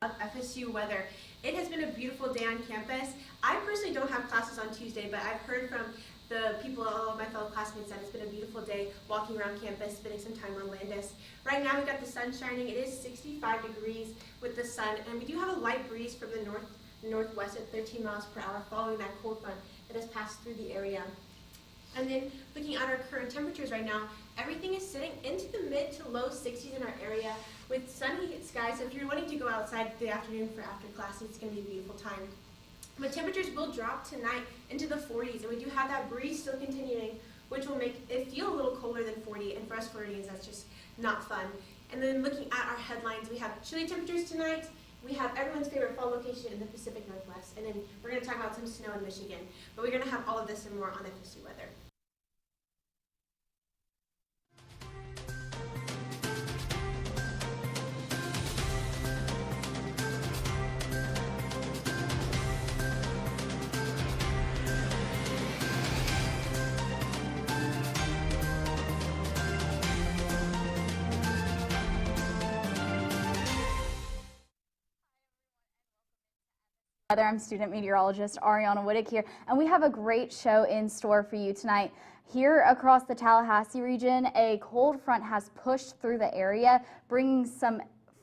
of FSU weather. It has been a beautiful day on campus. I personally don't have classes on Tuesday, but I've heard from the people, all of my fellow classmates, that it's been a beautiful day walking around campus, spending some time on Landis. Right now we've got the sun shining. It is 65 degrees with the sun, and we do have a light breeze from the northwest at 13 miles per hour following that cold front that has passed through the area. And then looking at our current temperatures right now, everything is sitting into the mid to low 60s in our area with sunny skies. So if you're wanting to go outside the afternoon for after class, it's going to be a beautiful time. But temperatures will drop tonight into the 40s, and we do have that breeze still continuing, which will make it feel a little colder than 40, and for us Floridians, that's just not fun. And then looking at our headlines, we have chilly temperatures tonight. We have everyone's favorite fall location in the Pacific Northwest, and then we're going to talk about some snow in Michigan. But we're going to have all of this and more on FSU weather. I'm student meteorologist Ariana Whittick here, and we have a great show in store for you tonight. Here across the Tallahassee region, a cold front has pushed through the area, bringing some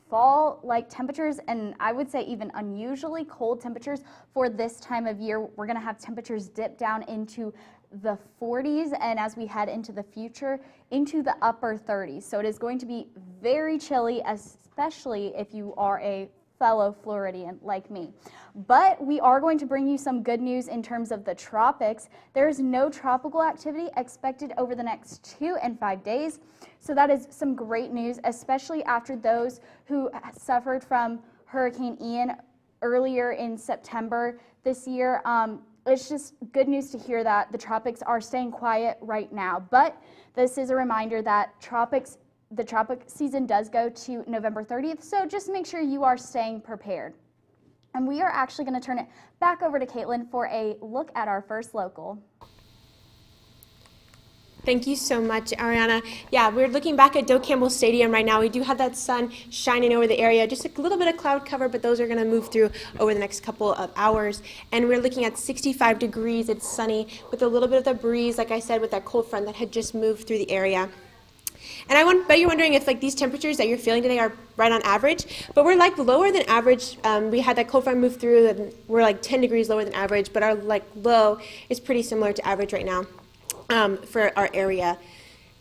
fall-like temperatures, and I would say even unusually cold temperatures for this time of year. We're going to have temperatures dip down into the 40s, and as we head into the future, into the upper 30s. So it is going to be very chilly, especially if you are a fellow Floridian like me. But we are going to bring you some good news in terms of the tropics. There is no tropical activity expected over the next 2 and 5 days. So that is some great news, especially after those who suffered from Hurricane Ian earlier in September this year. It's just good news to hear that the tropics are staying quiet right now. But this is a reminder that the tropic season does go to November 30th, so just make sure you are staying prepared. And we are actually going to turn it back over to Caitlin for a look at our first local. Thank you so much, Ariana. Yeah, we're looking back at Doak Campbell Stadium right now. We do have that sun shining over the area, just a little bit of cloud cover, but those are going to move through over the next couple of hours. And we're looking at 65 degrees. It's sunny with a little bit of the breeze, like I said, with that cold front that had just moved through the area. And I bet you're wondering if these temperatures that you're feeling today are right on average, but we're lower than average. We had that cold front move through, and we're 10 degrees lower than average, but our low is pretty similar to average right now for our area.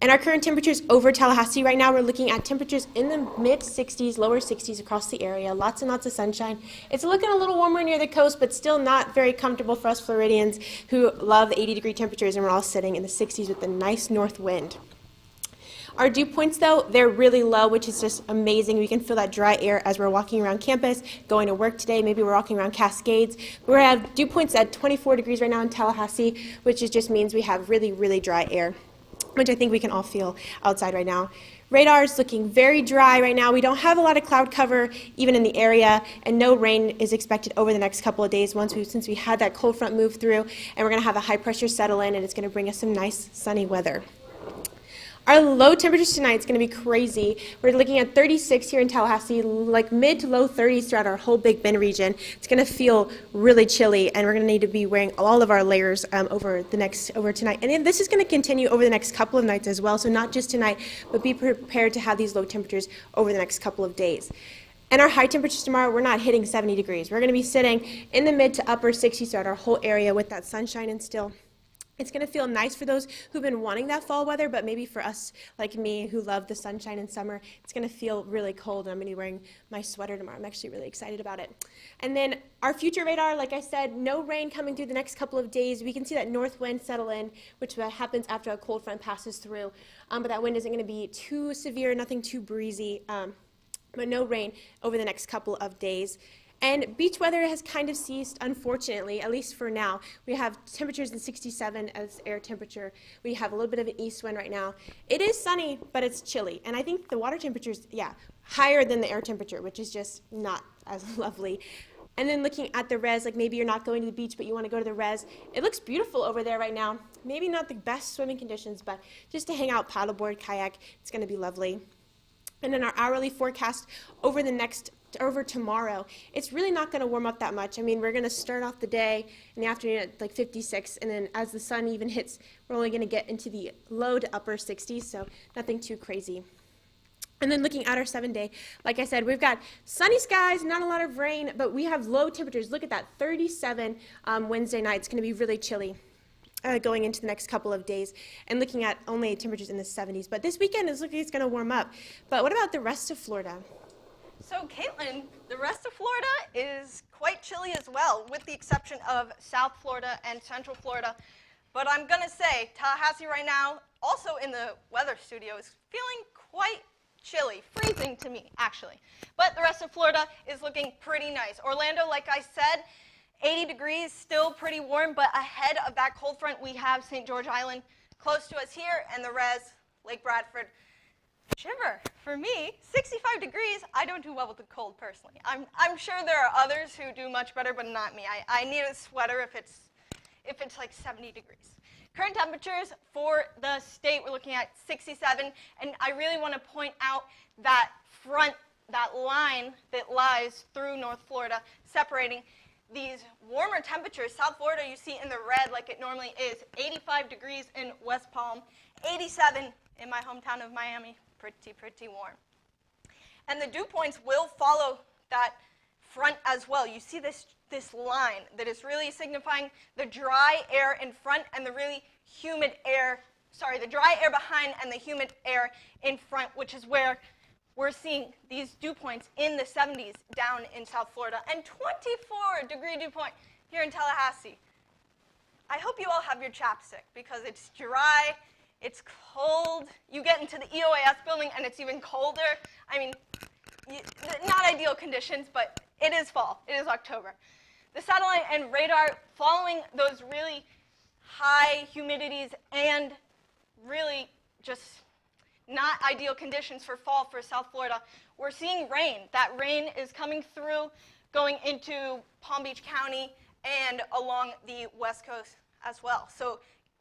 And our current temperatures over Tallahassee right now, we're looking at temperatures in the mid 60s, lower 60s across the area, lots and lots of sunshine. It's looking a little warmer near the coast, but still not very comfortable for us Floridians who love the 80-degree temperatures, and we're all sitting in the 60s with a nice north wind. Our dew points, though, they're really low, which is just amazing. We can feel that dry air as we're walking around campus, going to work today. Maybe we're walking around Cascades. We're going to have dew points at 24 degrees right now in Tallahassee, which just means we have really, really dry air, which I think we can all feel outside right now. Radar is looking very dry right now. We don't have a lot of cloud cover even in the area, and no rain is expected over the next couple of days since we had that cold front move through, and we're going to have a high pressure settle in, and it's going to bring us some nice sunny weather. Our low temperatures tonight is going to be crazy. We're looking at 36 here in Tallahassee, mid to low 30s throughout our whole Big Bend region. It's going to feel really chilly, and we're going to need to be wearing all of our layers over tonight. And then this is going to continue over the next couple of nights as well, so not just tonight, but be prepared to have these low temperatures over the next couple of days. And our high temperatures tomorrow, we're not hitting 70 degrees. We're going to be sitting in the mid to upper 60s throughout our whole area with that sunshine and still. It's going to feel nice for those who've been wanting that fall weather, but maybe for us like me who love the sunshine in summer, it's going to feel really cold, and I'm going to be wearing my sweater tomorrow. I'm actually really excited about it. And then our future radar, like I said, no rain coming through the next couple of days. We can see that north wind settle in, which happens after a cold front passes through, but that wind isn't going to be too severe, nothing too breezy, but no rain over the next couple of days. And beach weather has kind of ceased, unfortunately, at least for now. We have temperatures in 67 as air temperature. We have a little bit of an east wind right now. It is sunny, but it's chilly. And I think the water temperature is, higher than the air temperature, which is just not as lovely. And then looking at the res, maybe you're not going to the beach, but you want to go to the res. It looks beautiful over there right now. Maybe not the best swimming conditions, but just to hang out, paddleboard, kayak, it's going to be lovely. And then our hourly forecast over the next over tomorrow, it's really not going to warm up that much. I mean, we're going to start off the day in the afternoon at like 56, and then as the sun even hits, we're only going to get into the low to upper 60s, so nothing too crazy. And then looking at our 7-day, like I said, we've got sunny skies, not a lot of rain, but we have low temperatures. Look at that, 37 Wednesday night. It's going to be really chilly going into the next couple of days, and looking at only temperatures in the 70s. But this weekend is looking like it's going to warm up. But what about the rest of Florida? So, Caitlin, the rest of Florida is quite chilly as well, with the exception of South Florida and Central Florida. But I'm going to say Tallahassee right now, also in the weather studio, is feeling quite chilly, freezing to me, actually. But the rest of Florida is looking pretty nice. Orlando, like I said, 80 degrees, still pretty warm, but ahead of that cold front, we have St. George Island close to us here, and the res, Lake Bradford. Shiver, for me, 65 degrees, I don't do well with the cold personally. I'm sure there are others who do much better, but not me. I need a sweater if it's like 70 degrees. Current temperatures for the state, we're looking at 67, and I really want to point out that that line that lies through North Florida, separating these warmer temperatures. South Florida, you see in the red like it normally is, 85 degrees in West Palm, 87 in my hometown of Miami, pretty warm. And the dew points will follow that front as well. You see this line that is really signifying the dry air in front and the really humid air, the dry air behind and the humid air in front, which is where we're seeing these dew points in the 70s down in South Florida and 24-degree dew point here in Tallahassee. I hope you all have your chapstick because it's dry, it's cold. You get into the EOAS building and it's even colder. I mean, not ideal conditions, but it is fall. It is October. The satellite and radar, following those really high humidities and really just not ideal conditions for fall for South Florida, we're seeing rain. That rain is coming through, going into Palm Beach County and along the West Coast as well. So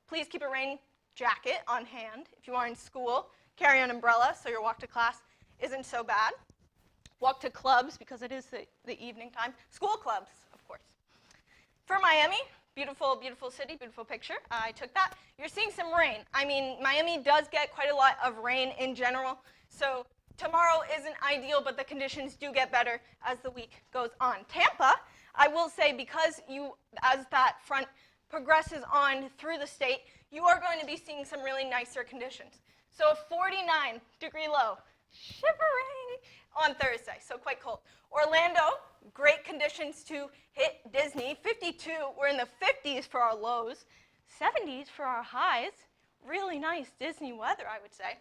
please keep a rain jacket on hand. If you are in school, carry an umbrella so your walk to class isn't so bad. Walk to clubs because it is the evening time. School clubs, of course. For Miami, beautiful, beautiful city, beautiful picture. I took that. You're seeing some rain. I mean, Miami does get quite a lot of rain in general, so tomorrow isn't ideal, but the conditions do get better as the week goes on. Tampa, I will say, because as that front progresses on through the state, you are going to be seeing some really nicer conditions. So a 49-degree low, shivering on Thursday, so quite cold. Orlando, great conditions to hit Disney. 52, we're in the 50s for our lows, 70s for our highs. Really nice Disney weather, I would say.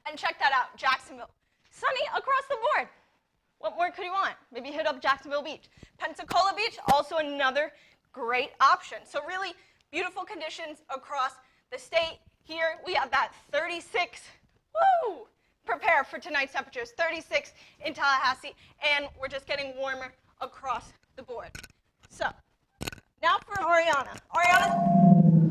And check that out, Jacksonville. Sunny across the board. What more could you want? Maybe hit up Jacksonville Beach. Pensacola Beach, also another great option. So really beautiful conditions across the state. Here we have that 36, woo! Prepare for tonight's temperatures, 36 in Tallahassee, and we're just getting warmer across the board. So, now for Ariana. Ariana,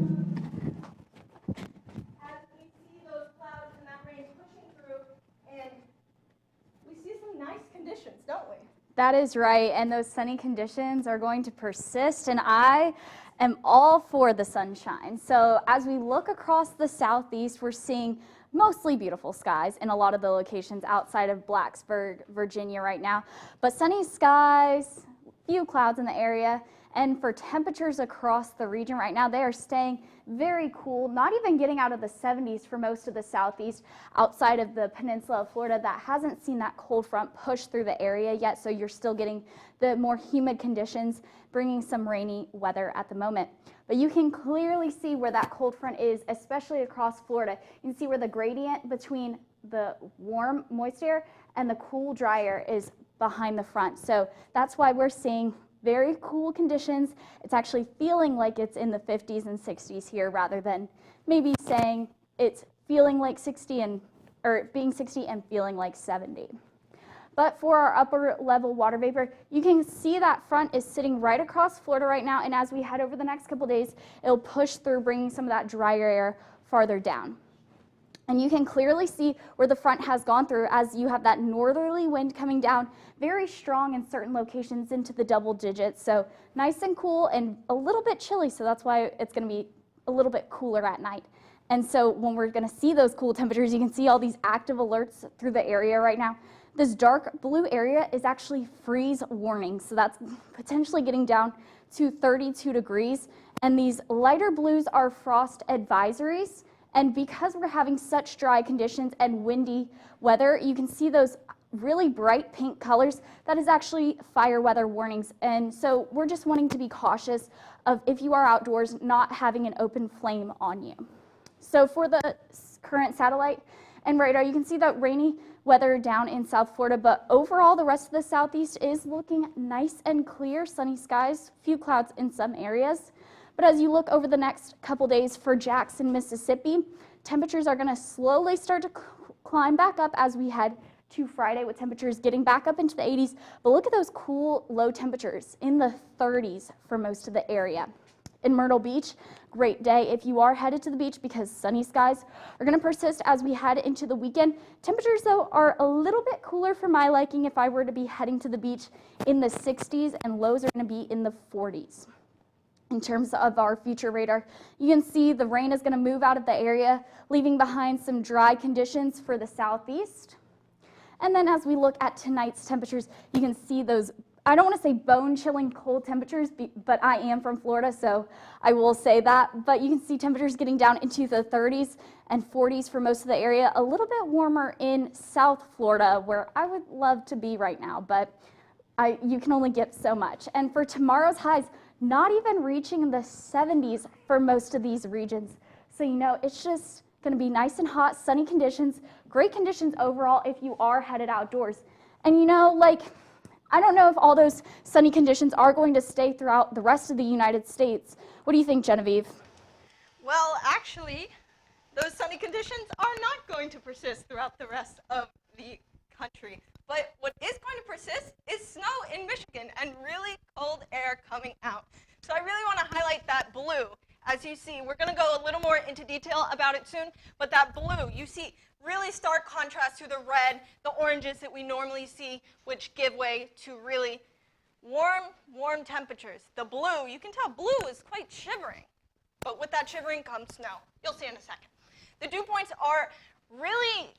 as we see those clouds and that rain pushing through, and we see some nice conditions, don't we? That is right, and those sunny conditions are going to persist, and I am all for the sunshine. So as we look across the southeast, we're seeing mostly beautiful skies in a lot of the locations outside of Blacksburg, Virginia right now, but sunny skies, few clouds in the area, and for temperatures across the region right now, they are staying very cool, not even getting out of the 70s for most of the southeast outside of the peninsula of Florida that hasn't seen that cold front push through the area yet, so you're still getting the more humid conditions, bringing some rainy weather at the moment. But you can clearly see where that cold front is, especially across Florida. You can see where the gradient between the warm, moist air and the cool, dry air is behind the front. So that's why we're seeing very cool conditions. It's actually feeling like it's in the 50s and 60s here rather than maybe saying it's feeling like 60 or being 60 and feeling like 70. But for our upper level water vapor, you can see that front is sitting right across Florida right now, and as we head over the next couple days, it'll push through, bringing some of that drier air farther down. And you can clearly see where the front has gone through as you have that northerly wind coming down, very strong in certain locations into the double digits. So nice and cool and a little bit chilly, so that's why it's going to be a little bit cooler at night. And so when we're going to see those cool temperatures, you can see all these active alerts through the area right now. This dark blue area is actually freeze warning, so that's potentially getting down to 32 degrees. And these lighter blues are frost advisories. And because we're having such dry conditions and windy weather, you can see those really bright pink colors. That is actually fire weather warnings. And so we're just wanting to be cautious of, if you are outdoors, not having an open flame on you. So for the current satellite and radar, you can see that rainy weather down in South Florida, but overall the rest of the southeast is looking nice and clear, sunny skies, few clouds in some areas. But as you look over the next couple days for Jackson, Mississippi, temperatures are going to slowly start to climb back up as we head to Friday, with temperatures getting back up into the 80s. But look at those cool low temperatures in the 30s for most of the area. In Myrtle Beach, great day if you are headed to the beach, because sunny skies are going to persist as we head into the weekend. Temperatures, though, are a little bit cooler for my liking if I were to be heading to the beach, in the 60s, and lows are going to be in the 40s. In terms of our future radar, you can see the rain is going to move out of the area, leaving behind some dry conditions for the southeast. And then as we look at tonight's temperatures, you can see those, I don't want to say bone-chilling cold temperatures, but I am from Florida, so I will say that. But you can see temperatures getting down into the 30s and 40s for most of the area, a little bit warmer in South Florida, where I would love to be right now, but you can only get so much. And for tomorrow's highs, not even reaching the 70s for most of these regions. So, you know, it's just going to be nice and hot, sunny conditions, great conditions overall if you are headed outdoors. And, you know, like, I don't know if all those sunny conditions are going to stay throughout the rest of the United States. What do you think, Genevieve? Well, actually, those sunny conditions are not going to persist throughout the rest of the country. But what is going to persist is snow in Michigan and really cold air coming out. So I really want to highlight that blue. As you see, we're going to go a little more into detail about it soon, but that blue, you see really stark contrast to the red, the oranges that we normally see, which give way to really warm temperatures. The blue, you can tell blue is quite shivering, but with that shivering comes snow. You'll see in a second. The dew points are really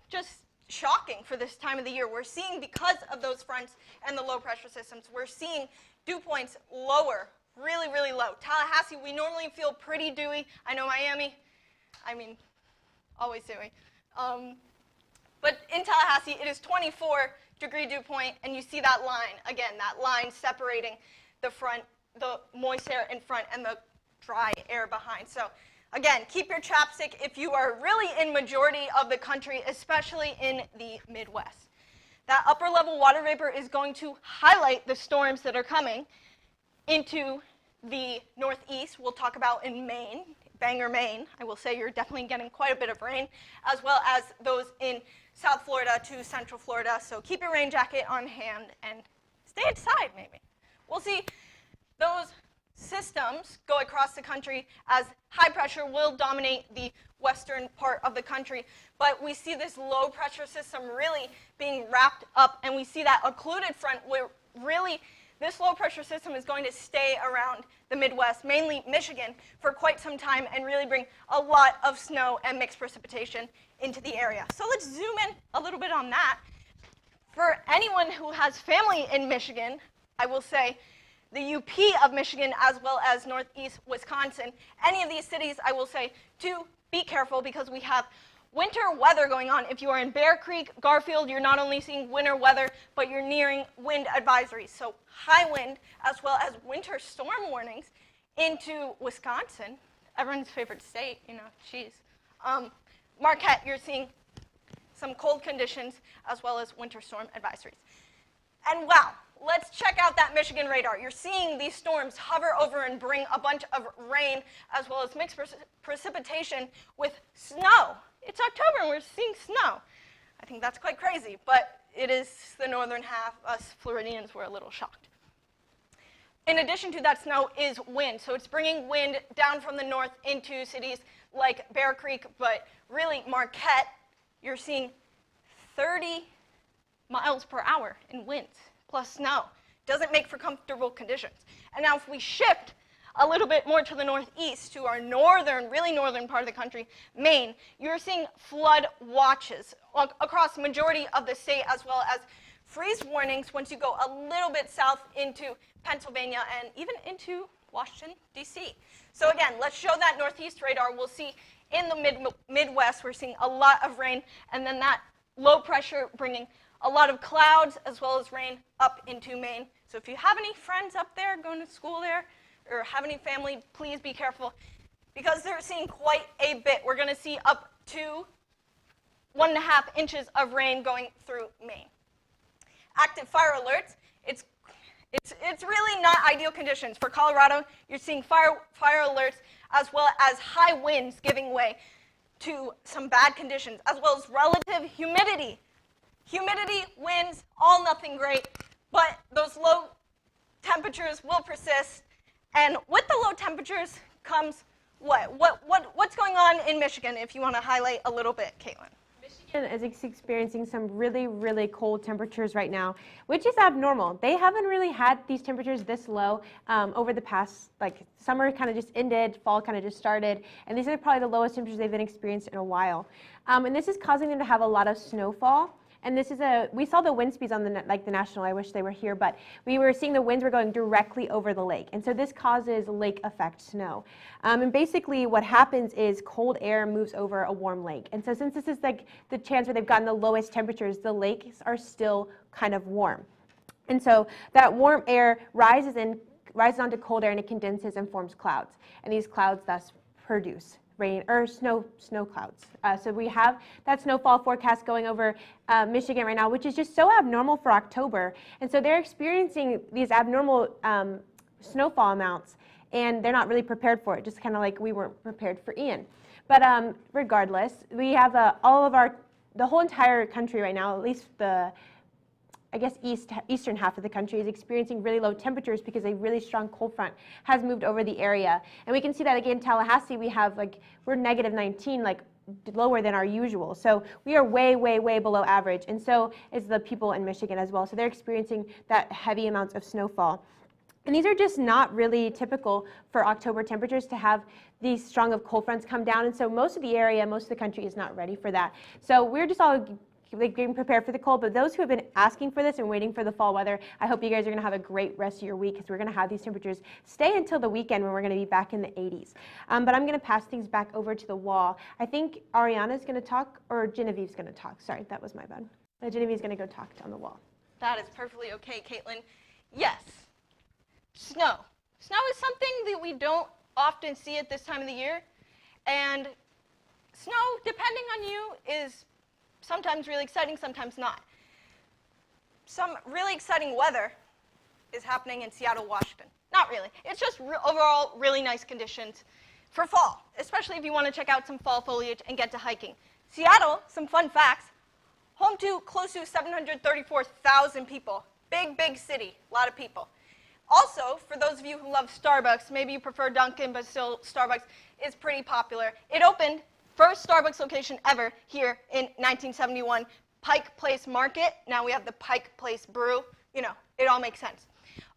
just shocking for this time of the year. We're seeing, because of those fronts and the low pressure systems, we're seeing dew points lower, really low. Tallahassee, we normally feel pretty dewy. I know Miami, always dewy. But in Tallahassee, it is 24-degree dew point, and you see that line, again, that line separating the front, the moist air in front and the dry air behind. So again, keep your chapstick if you are really in majority of the country, especially in the Midwest. That upper level water vapor is going to highlight the storms that are coming into the northeast. We'll talk about in Maine, Bangor, Maine. I will say you're definitely getting quite a bit of rain, as well as those in South Florida to Central Florida. So keep your rain jacket on hand and stay inside maybe. We'll see those systems go across the country as high pressure will dominate the western part of the country, but we see this low pressure system really being wrapped up, and we see that occluded front where really this low pressure system is going to stay around the Midwest, mainly Michigan, for quite some time and really bring a lot of snow and mixed precipitation into the area. So let's zoom in a little bit on that. For anyone who has family in Michigan, I will say the UP of Michigan, as well as northeast Wisconsin, any of these cities, I will say, do be careful, because we have winter weather going on. If you are in Bear Creek, Garfield, you're not only seeing winter weather, but you're nearing wind advisories. So high wind, as well as winter storm warnings into Wisconsin, everyone's favorite state, you know, geez. Marquette, you're seeing some cold conditions, as well as winter storm advisories. And wow, let's check out that Michigan radar. You're seeing these storms hover over and bring a bunch of rain, as well as mixed precipitation with snow. It's October and we're seeing snow. I think that's quite crazy, but it is the northern half. Us Floridians were a little shocked. in addition to that snow is wind. So it's bringing wind down from the north into cities like Bear Creek, but really Marquette, you're seeing 30 miles per hour in winds plus snow. Doesn't make for comfortable conditions. And now if we shift a little bit more to the northeast, to our northern, really northern part of the country, Maine, you're seeing flood watches across the majority of the state, as well as freeze warnings once you go a little bit south into Pennsylvania and even into Washington, D.C. So again, let's show that northeast radar. We'll see in the Midwest, we're seeing a lot of rain, and then that low pressure bringing a lot of clouds as well as rain up into Maine. So if you have any friends up there going to school there, or have any family, please be careful, because they're seeing quite a bit. We're going to see up to 1.5 inches of rain going through Maine. Active fire alerts, it's really not ideal conditions. For Colorado, you're seeing fire alerts as well as high winds giving way to some bad conditions, as well as relative humidity. Humidity, winds, all nothing great, but those low temperatures will persist. And with the low temperatures comes what? What's going on in Michigan, if you want to highlight a little bit, Caitlin? Michigan is experiencing some really, really cold temperatures right now, which is abnormal. They haven't really had these temperatures this low over the past, like, summer kind of just ended, fall kind of just started, and these are probably the lowest temperatures they've been experienced in a while. And this is causing them to have a lot of snowfall. And this is we saw the wind speeds on the national, I wish they were here, but we were seeing the winds were going directly over the lake. And so this causes lake effect snow. And basically what happens is cold air moves over a warm lake. And so since this is like the chance where they've gotten the lowest temperatures, the lakes are still kind of warm. And so that warm air rises onto cold air and it condenses and forms clouds. And these clouds thus produce rain or snow clouds. So we have that snowfall forecast going over Michigan right now, which is just so abnormal for October. And so they're experiencing these abnormal snowfall amounts, and they're not really prepared for it, just kind of like we weren't prepared for Ian. But regardless, we have the whole entire country right now, at least the eastern half of the country is experiencing really low temperatures because a really strong cold front has moved over the area. And we can see that again in Tallahassee, we're negative 19, like lower than our usual. So we are way, way, way below average. And so is the people in Michigan as well. So they're experiencing that heavy amounts of snowfall. And these are just not really typical for October temperatures to have these strong of cold fronts come down. And so most of the country is not ready for that. So we're just all getting prepared for the cold, but those who have been asking for this and waiting for the fall weather, I hope you guys are going to have a great rest of your week, because we're going to have these temperatures stay until the weekend when we're going to be back in the 80s. But I'm going to pass things back over to the wall. I think Ariana's going to talk, or Genevieve's going to talk. Sorry, that was my bad. Genevieve's going to go talk on the wall. That is perfectly okay, Caitlin. Yes, snow. Snow is something that we don't often see at this time of the year, and snow, depending on you, is sometimes really exciting, sometimes not. Some really exciting weather is happening in Seattle, Washington. Not really. It's just overall really nice conditions for fall, especially if you want to check out some fall foliage and get to hiking. Seattle, some fun facts, home to close to 734,000 people. Big, big city, a lot of people. Also, for those of you who love Starbucks, maybe you prefer Dunkin', but still Starbucks is pretty popular. It opened, first Starbucks location ever here in 1971, Pike Place Market. Now we have the Pike Place Brew. You know, it all makes sense.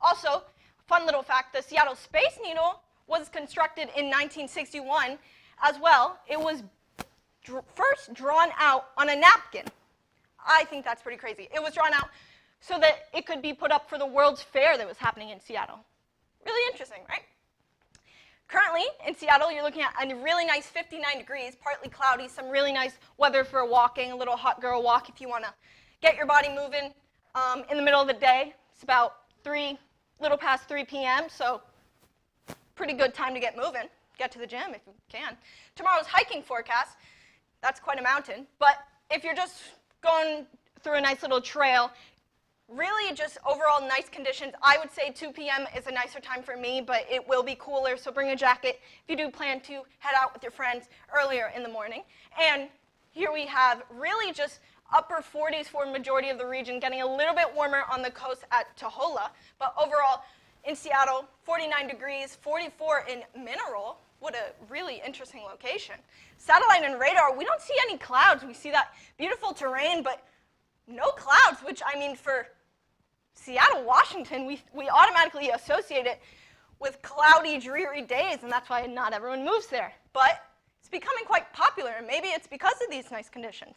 Also, fun little fact, the Seattle Space Needle was constructed in 1961 as well. It was first drawn out on a napkin. I think that's pretty crazy. It was drawn out so that it could be put up for the World's Fair that was happening in Seattle. Really interesting, right? Currently, in Seattle, you're looking at a really nice 59 degrees, partly cloudy, some really nice weather for walking, a little hot girl walk if you want to get your body moving in the middle of the day. It's about little past 3 p.m., so pretty good time to get moving. Get to the gym if you can. Tomorrow's hiking forecast, that's quite a mountain, but if you're just going through a nice little trail, really just overall nice conditions. I would say 2 p.m. is a nicer time for me, but it will be cooler, so bring a jacket if you do plan to head out with your friends earlier in the morning. And here we have really just upper 40s for the majority of the region, getting a little bit warmer on the coast at Taholah, but overall in Seattle, 49 degrees, 44 in Mineral. What a really interesting location. Satellite and radar, we don't see any clouds. We see that beautiful terrain, but no clouds, which, I mean, for Seattle, Washington, we automatically associate it with cloudy, dreary days, and that's why not everyone moves there. But it's becoming quite popular, and maybe it's because of these nice conditions.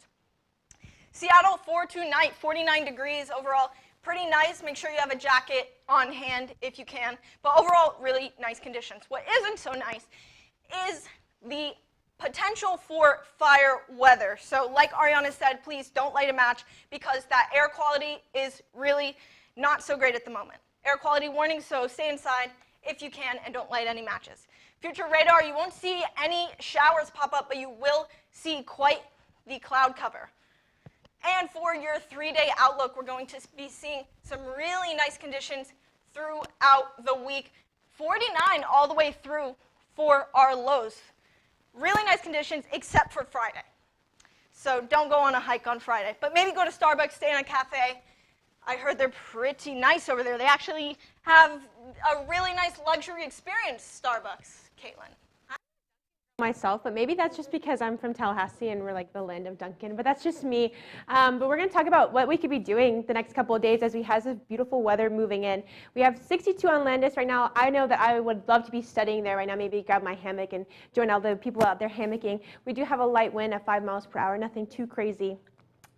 Seattle, 4-2 night, 49 degrees overall. Pretty nice. Make sure you have a jacket on hand if you can. But overall, really nice conditions. What isn't so nice is the potential for fire weather. So like Ariana said, please don't light a match because that air quality is really not so great at the moment. Air quality warning, so stay inside if you can and don't light any matches. Future radar, you won't see any showers pop up, but you will see quite the cloud cover. And for your 3-day outlook, we're going to be seeing some really nice conditions throughout the week. 49 all the way through for our lows. Really nice conditions except for Friday. So don't go on a hike on Friday, but maybe go to Starbucks, stay in a cafe. I heard they're pretty nice over there. They actually have a really nice luxury experience, Starbucks, Caitlin. Myself, but maybe that's just because I'm from Tallahassee and we're like the land of Dunkin', but that's just me. But we're going to talk about what we could be doing the next couple of days as we have this beautiful weather moving in. We have 62 on Landis right now. I know that I would love to be studying there right now, maybe grab my hammock and join all the people out there hammocking. We do have a light wind at 5 miles per hour, nothing too crazy.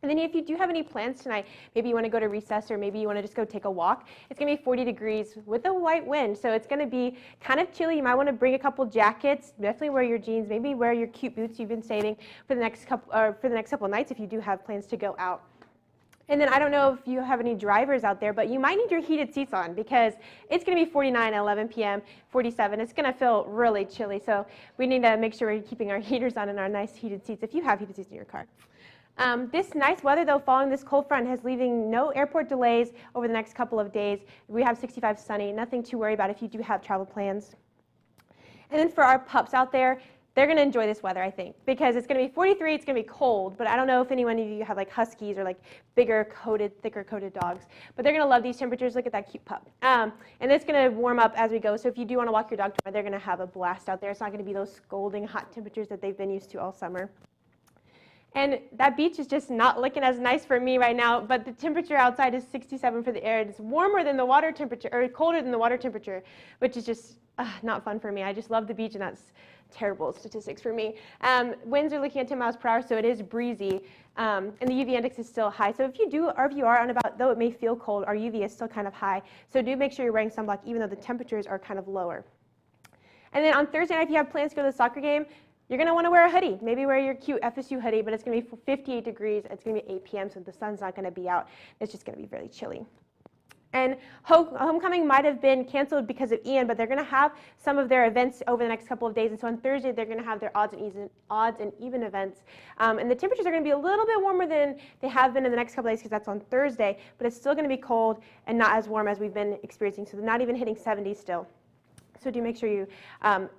And then if you do have any plans tonight, maybe you want to go to recess or maybe you want to just go take a walk, it's going to be 40 degrees with a light wind. So it's going to be kind of chilly. You might want to bring a couple jackets, definitely wear your jeans, maybe wear your cute boots you've been saving for the next couple of nights if you do have plans to go out. And then I don't know if you have any drivers out there, but you might need your heated seats on because it's going to be 49 at 11 p.m., 47. It's going to feel really chilly. So we need to make sure we're keeping our heaters on and our nice heated seats if you have heated seats in your car. This nice weather, though, following this cold front has leaving no airport delays over the next couple of days. We have 65 sunny, nothing to worry about if you do have travel plans. And then for our pups out there, they're going to enjoy this weather, I think, because it's going to be 43, it's going to be cold, but I don't know if anyone of you have like huskies or like bigger coated, thicker coated dogs, but they're going to love these temperatures. Look at that cute pup. And it's going to warm up as we go, so if you do want to walk your dog tomorrow, they're going to have a blast out there. It's not going to be those scalding hot temperatures that they've been used to all summer. And that beach is just not looking as nice for me right now, but the temperature outside is 67 for the air. It's warmer than the water temperature, or colder than the water temperature, which is just not fun for me. I just love the beach, and that's terrible statistics for me. Winds are looking at 10 miles per hour, so it is breezy, and the UV index is still high. So if you are on about, though it may feel cold, our UV is still kind of high. So do make sure you're wearing sunblock, even though the temperatures are kind of lower. And then on Thursday night, if you have plans to go to the soccer game, you're going to want to wear a hoodie. Maybe wear your cute FSU hoodie, but it's going to be 58 degrees. It's going to be 8 p.m., so the sun's not going to be out. It's just going to be really chilly. And homecoming might have been canceled because of Ian, but they're going to have some of their events over the next couple of days. And so on Thursday, they're going to have their odds and even events. And the temperatures are going to be a little bit warmer than they have been in the next couple of days because that's on Thursday, but it's still going to be cold and not as warm as we've been experiencing. So they're not even hitting 70 still. So do make sure you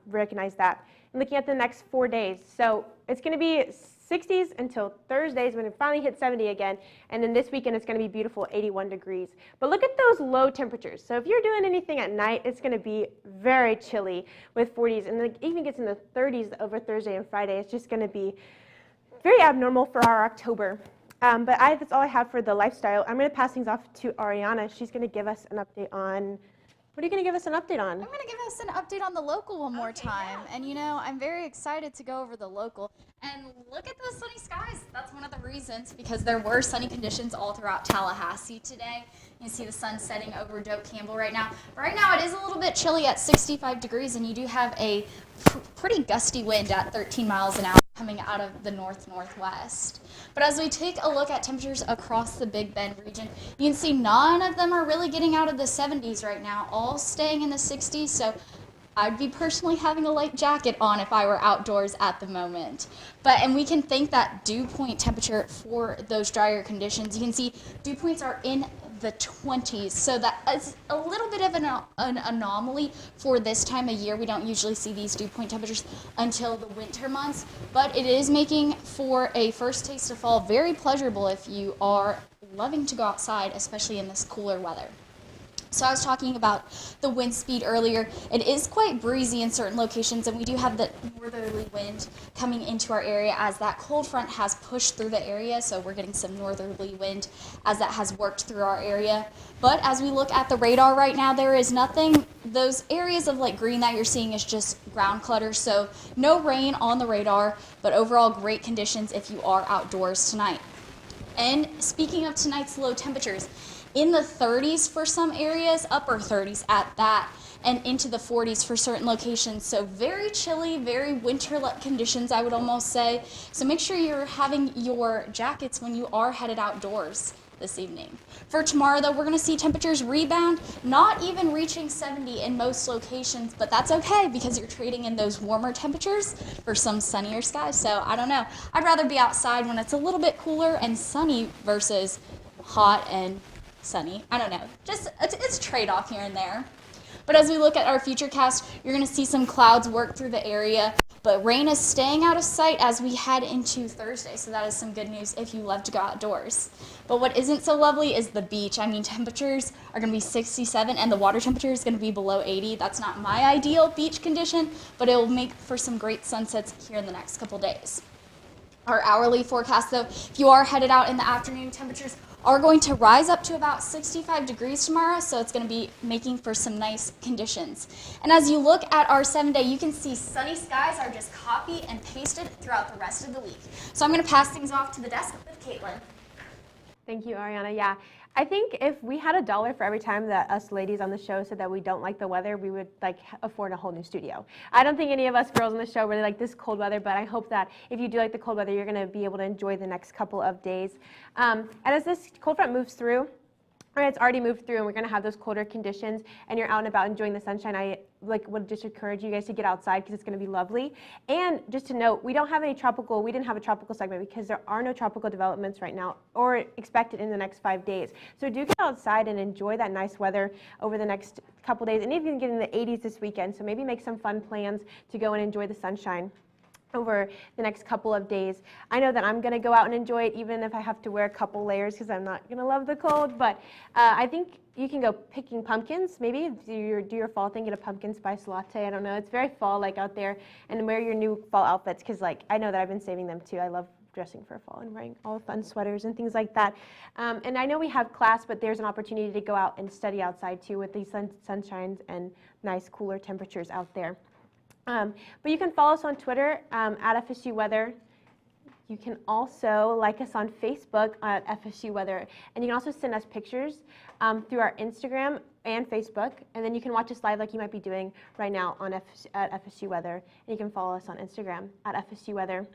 recognize that. And looking at the next 4 days, so it's going to be 60s until Thursdays when it finally hits 70 again, and then this weekend it's going to be beautiful 81 degrees. But look at those low temperatures. So if you're doing anything at night, it's going to be very chilly with 40s, and it even gets in the 30s over Thursday and Friday. It's just going to be very abnormal for our October. But that's all I have for the lifestyle. I'm going to pass things off to Ariana. She's going to give us an update on. What are you going to give us an update on? I'm going to give us an update on the local one more time. Yeah. And you know, I'm very excited to go over the local. And look at those sunny skies. That's one of the reasons, because there were sunny conditions all throughout Tallahassee today. You can see the sun setting over Doak Campbell right now. But right now it is a little bit chilly at 65 degrees, and you do have a pretty gusty wind at 13 miles an hour coming out of the northwest. But as we take a look at temperatures across the Big Bend region, you can see none of them are really getting out of the 70s right now, all staying in the 60s. So I'd be personally having a light jacket on if I were outdoors at the moment. And we can thank that dew point temperature for those drier conditions. You can see dew points are in the 20s, so that is a little bit of an anomaly for this time of year. We don't usually see these dew point temperatures until the winter months, but it is making for a first taste of fall very pleasurable if you are loving to go outside, especially in this cooler weather. So I was talking about the wind speed earlier. It is quite breezy in certain locations, and we do have the northerly wind coming into our area as that cold front has pushed through the area. So we're getting some northerly wind as that has worked through our area. But as we look at the radar right now, there is nothing. Those areas of like green that you're seeing is just ground clutter. So no rain on the radar, but overall great conditions if you are outdoors tonight. And speaking of tonight's low temperatures, in the 30s for some areas, upper 30s at that, and into the 40s for certain locations. So very chilly, very winter-like conditions, I would almost say. So make sure you're having your jackets when you are headed outdoors this evening. For tomorrow, though, we're going to see temperatures rebound, not even reaching 70 in most locations, but that's okay because you're trading in those warmer temperatures for some sunnier skies. So I don't know. I'd rather be outside when it's a little bit cooler and sunny versus hot and sunny. I don't know. Just it's a trade-off here and there. But as we look at our future cast, you're going to see some clouds work through the area, but rain is staying out of sight as we head into Thursday, so that is some good news if you love to go outdoors. But what isn't so lovely is the beach. I mean, temperatures are going to be 67, and the water temperature is going to be below 80. That's not my ideal beach condition, but it will make for some great sunsets here in the next couple days. Our hourly forecast, though, if you are headed out in the afternoon, temperatures are going to rise up to about 65 degrees tomorrow, so it's going to be making for some nice conditions. And as you look at our 7-day, you can see sunny skies are just copied and pasted throughout the rest of the week. So I'm going to pass things off to the desk with Caitlin. Thank you, Ariana. Yeah, I think if we had $1 for every time that us ladies on the show said that we don't like the weather, we would like afford a whole new studio. I don't think any of us girls on the show really like this cold weather, but I hope that if you do like the cold weather, you're going to be able to enjoy the next couple of days. And as this cold front moves through, or it's already moved through and we're going to have those colder conditions and you're out and about enjoying the sunshine, I would just encourage you guys to get outside because it's going to be lovely. And just to note, we didn't have a tropical segment because there are no tropical developments right now or expected in the next 5 days. So do get outside and enjoy that nice weather over the next couple days, and even get in the 80s this weekend. So maybe make some fun plans to go and enjoy the sunshine over the next couple of days. I know that I'm going to go out and enjoy it even if I have to wear a couple layers because I'm not going to love the cold, but I think you can go picking pumpkins, maybe do your fall thing, get a pumpkin spice latte, I don't know. It's very fall-like out there, and wear your new fall outfits because like I know that I've been saving them too. I love dressing for fall and wearing all fun sweaters and things like that. And I know we have class, but there's an opportunity to go out and study outside too with these sunshines and nice cooler temperatures out there. But you can follow us on Twitter at FSU Weather. You can also like us on Facebook at FSU Weather. And you can also send us pictures through our Instagram and Facebook. And then you can watch us live like you might be doing right now on at FSU Weather. And you can follow us on Instagram at FSU Weather.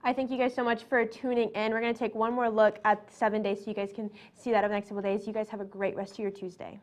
I thank you guys so much for tuning in. We're going to take one more look at 7 days so you guys can see that over the next couple days. You guys have a great rest of your Tuesday.